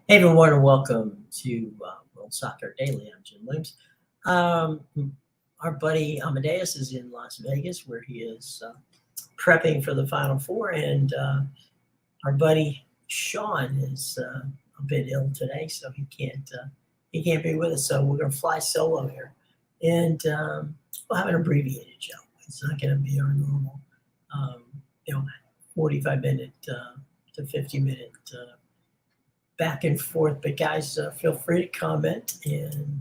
Hey everyone, and welcome to World Soccer Daily. I'm Jim Williams. Um, our buddy Amadeus is in Las Vegas, where he is prepping for the Final Four, and our buddy Sean is a bit ill today, so he can't be with us. So we're going to fly solo here, and we'll have an abbreviated show. It's not going to be our normal, um, 45-minute to 50-minute. Back and forth, but guys, feel free to comment. And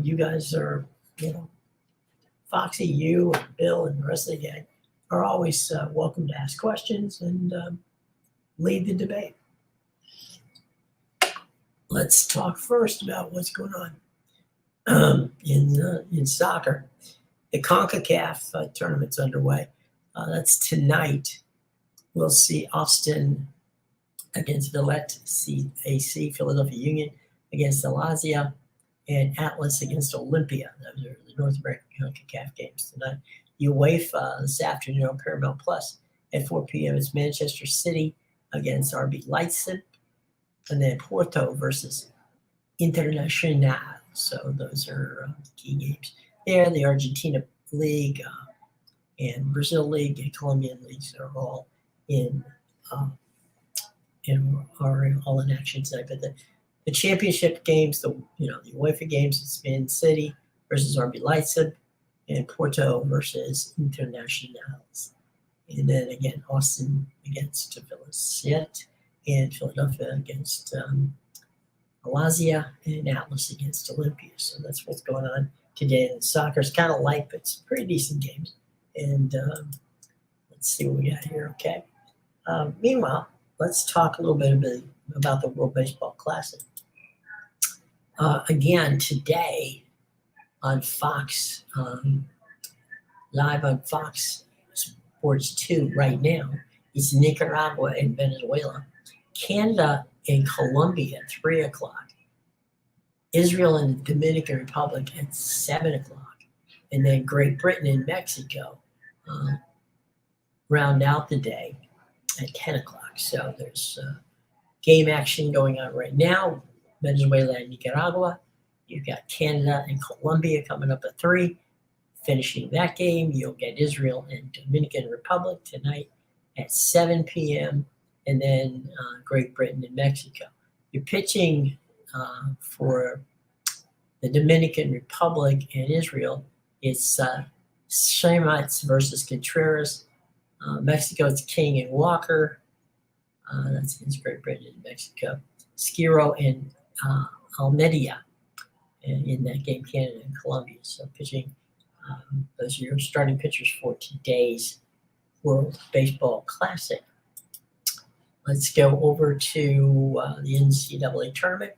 you guys are, Foxy, you and Bill and the rest of the gang are always welcome to ask questions and lead the debate. Let's talk first about what's going on in soccer. The CONCACAF tournament's underway. That's tonight. We'll see Austin against Villette AC, Philadelphia Union against Alazia, and Atlas against Olympia. Those are the North American CONCACAF games tonight. UEFA this afternoon on Paramount Plus at 4 p.m. It's Manchester City against RB Leipzig, and then Porto versus Internacional. So those are key games there. The Argentina League and Brazil League and Colombian leagues are all in. Are all in action tonight. But the championship games, the UEFA games, it's Man City versus RB Leipzig and Porto versus Internationals. And then again, Austin against Villette and Philadelphia against Alazia and Atlas against Olympia. So that's what's going on today. And soccer's kind of light, but it's pretty decent games. And let's see what we got here. Okay. Meanwhile, let's talk a little bit about the World Baseball Classic. Again, today on Fox, live on Fox Sports 2 right now, it's Nicaragua and Venezuela, Canada and Colombia at 3 o'clock, Israel and the Dominican Republic at 7 o'clock, and then Great Britain and Mexico round out the day at 10 o'clock. So there's game action going on right now. Venezuela and Nicaragua. You've got Canada and Colombia coming up at 3. Finishing that game, you'll get Israel and Dominican Republic tonight at 7 p.m. And then Great Britain and Mexico. You're pitching for the Dominican Republic and Israel. It's Shemites versus Contreras. Mexico, it's King and Walker. That's against Great Britain and Mexico. Skiro and Almeida in that game, Canada and Colombia. So pitching, those are your starting pitchers for today's World Baseball Classic. Let's go over to the NCAA tournament.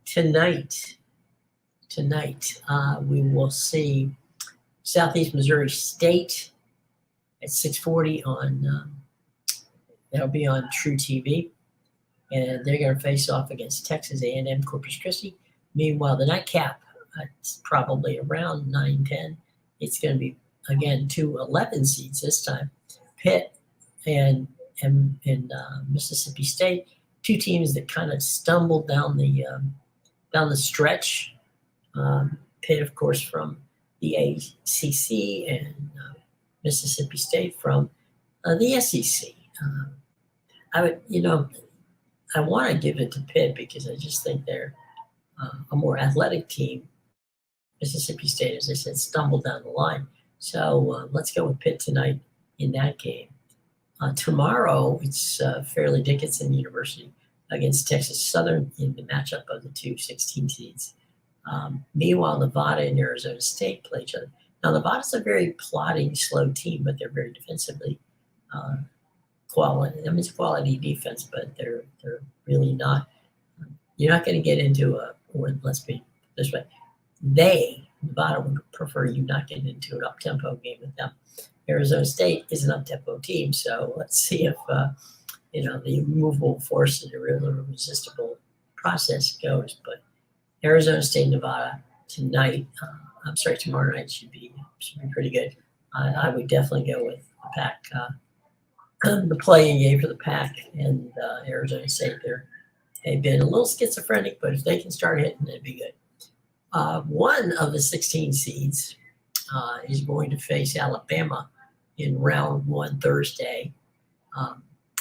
Tonight, we will see Southeast Missouri State at 6:40 on that'll be on True TV, and they're going to face off against Texas A&M Corpus Christi. Meanwhile, the nightcap, it's probably around 9:10. It's going to be again 2 11 seeds this time. Pitt and Mississippi State, two teams that kind of stumbled down the stretch. Pitt, of course, from the ACC, and Mississippi State from the SEC. I want to give it to Pitt because I just think they're a more athletic team. Mississippi State, as I said, stumbled down the line. So let's go with Pitt tonight in that game. Tomorrow, it's Fairleigh Dickinson University against Texas Southern in the matchup of the two 16 seeds. Meanwhile, Nevada and Arizona State play each other. Now, Nevada's a very plodding, slow team, but they're very defensively quality. I mean, it's quality defense, but they're really not. You're not going to get into or let's be this way. Nevada would prefer you not get into an up-tempo game with them. Arizona State is an up-tempo team, so let's see if the immovable force and the irresistible process goes. But Arizona State, Nevada tomorrow night should be pretty good. I would definitely go with the Pac, the playing game for the Pac and Arizona State. They're They've been a little schizophrenic, but if they can start hitting, it'd be good. One of the 16 seeds is going to face Alabama in round 1 Thursday.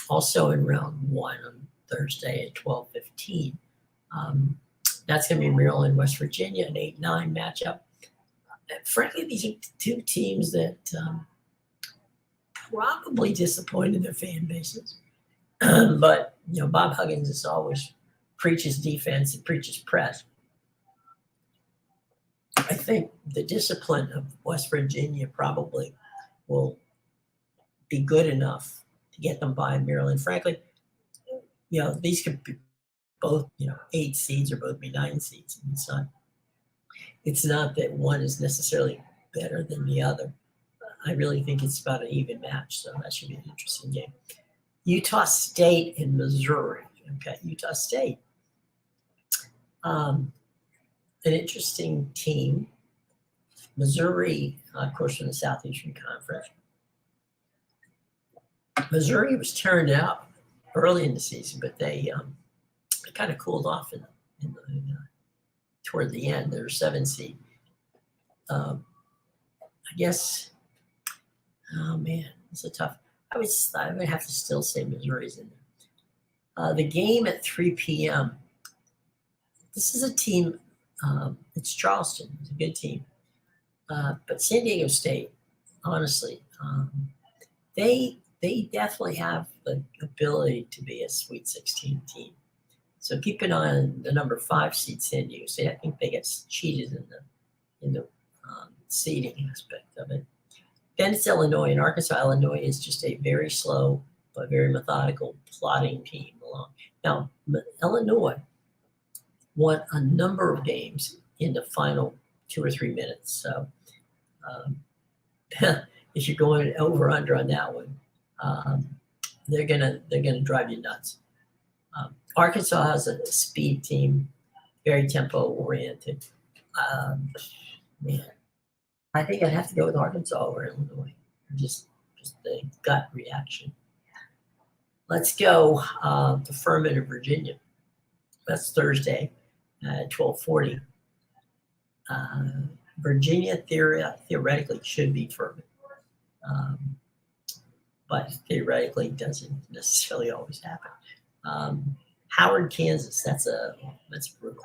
Also in round 1 on Thursday at 12:15. That's going to be Maryland, West Virginia, an 8-9 matchup. Frankly, these are two teams that probably disappointed their fan bases. But, Bob Huggins is always preaches defense and preaches press. I think the discipline of West Virginia probably will be good enough to get them by Maryland. Frankly, these could be both, 8 seeds or both be 9 seeds. And it's not that one is necessarily better than the other. I really think it's about an even match, so that should be an interesting game. Utah State and Missouri. Okay, Utah State. An interesting team. Missouri, of course, from the Southeastern Conference. Missouri was turned out early in the season, but they kind of cooled off toward the end. They're 7 seed. I guess. Oh man, it's a tough. I would have to still say Missouri's in there. The game at 3 p.m. This is a team. It's Charleston. It's a good team. But San Diego State, honestly, they definitely have the ability to be a Sweet 16 team. So keep an eye on the number 5 seed San Diego State. I think they get cheated in the seeding aspect of it. Then it's Illinois, and Arkansas. Illinois is just a very slow but very methodical, plodding team along. Now, Illinois won a number of games in the final 2 or 3 minutes. So if you're going over under on that one, they're gonna drive you nuts. Arkansas has a speed team, very tempo oriented. Man, I think I'd have to go with Arkansas over Illinois. Just the gut reaction. Let's go to Furman in Virginia. That's Thursday at 12:40. Virginia theoretically should beat Furman, but theoretically doesn't necessarily always happen. Howard, Kansas. That's brutal.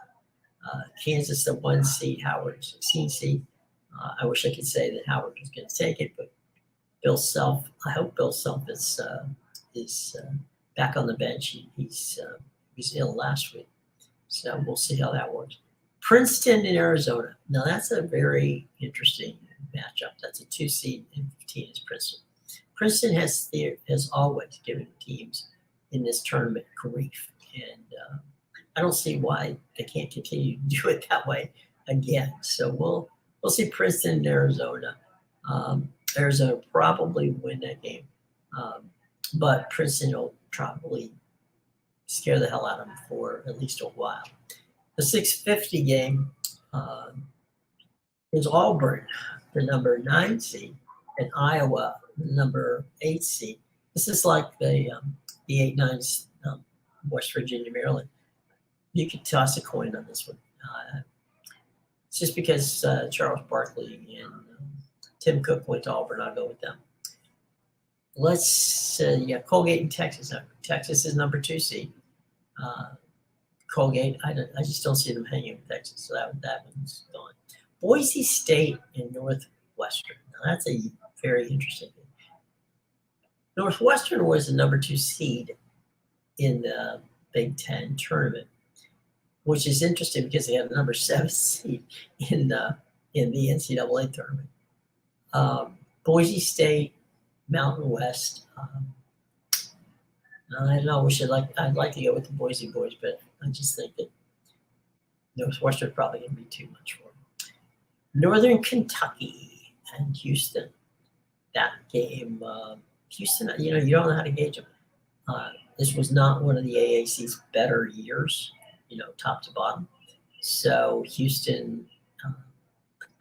Kansas, the 1 seed. Howard, 16 seed. I wish I could say that Howard was going to take it, but Bill Self. I hope Bill Self is back on the bench. He was ill last week, so we'll see how that works. Princeton and Arizona. Now that's a very interesting matchup. That's a 2 seed and 15 is Princeton. Princeton has always given teams in this tournament grief, and I don't see why they can't continue to do it that way again. So we'll see Princeton and Arizona. Arizona probably win that game, but Princeton will probably scare the hell out of them for at least a while. The 6:50 game is Auburn, the number 9 seed, and Iowa, the number 8 seed. This is like the 8-9 West Virginia, Maryland. You could toss a coin on this one. It's just because Charles Barkley and Tim Cook went to Auburn. I'll go with them. Let's Colgate and Texas. Texas is number 2 seed. Colgate, I just don't see them hanging with Texas, so that one's gone. Boise State and Northwestern. Now that's a very interesting thing. Northwestern was the number 2 seed in the Big Ten tournament, which is interesting because they have the number 7 seed in the NCAA tournament. Boise State, Mountain West. I don't know. I'd like to go with the Boise boys, but I just think that Northwestern probably going to be too much for them. Northern Kentucky and Houston. That game, Houston. You don't know how to gauge them. This was not one of the AAC's better years, top to bottom. So Houston,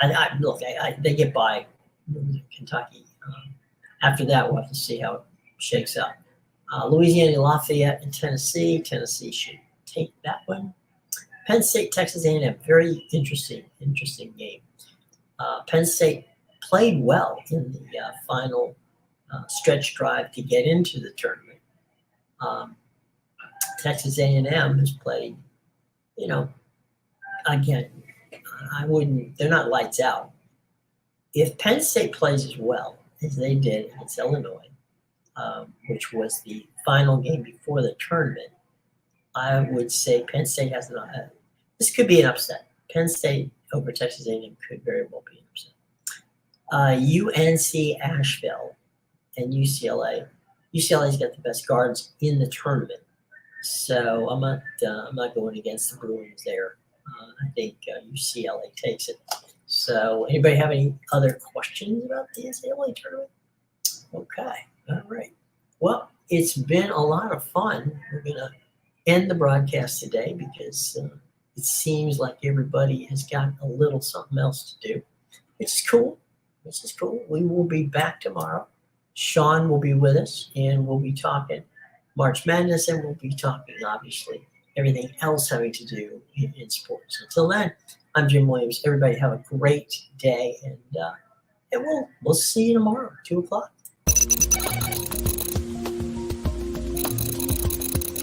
they get by Northern Kentucky. After that, we'll have to see how it shakes out. Louisiana, Lafayette, and Tennessee. Tennessee should take that one. Penn State, Texas A&M, very interesting game. Penn State played well in the final stretch drive to get into the tournament. Texas A&M has played, again, they're not lights out. If Penn State plays as well as they did against Illinois, which was the final game before the tournament, I would say Penn State has this could be an upset. Penn State over Texas A&M could very well be an upset. UNC Asheville and UCLA. UCLA's got the best guards in the tournament, so I'm not going against the Bruins there. I think UCLA takes it. So, anybody have any other questions about the NCAA tournament? Okay, all right. Well, it's been a lot of fun. We're gonna end the broadcast today because it seems like everybody has got a little something else to do, which is cool. We will be back tomorrow. Sean will be with us, and we'll be talking March Madness, and we'll be talking, obviously, everything else having to do in sports. Until then, I'm Jim Williams. Everybody have a great day, and we'll see you tomorrow, 2 o'clock.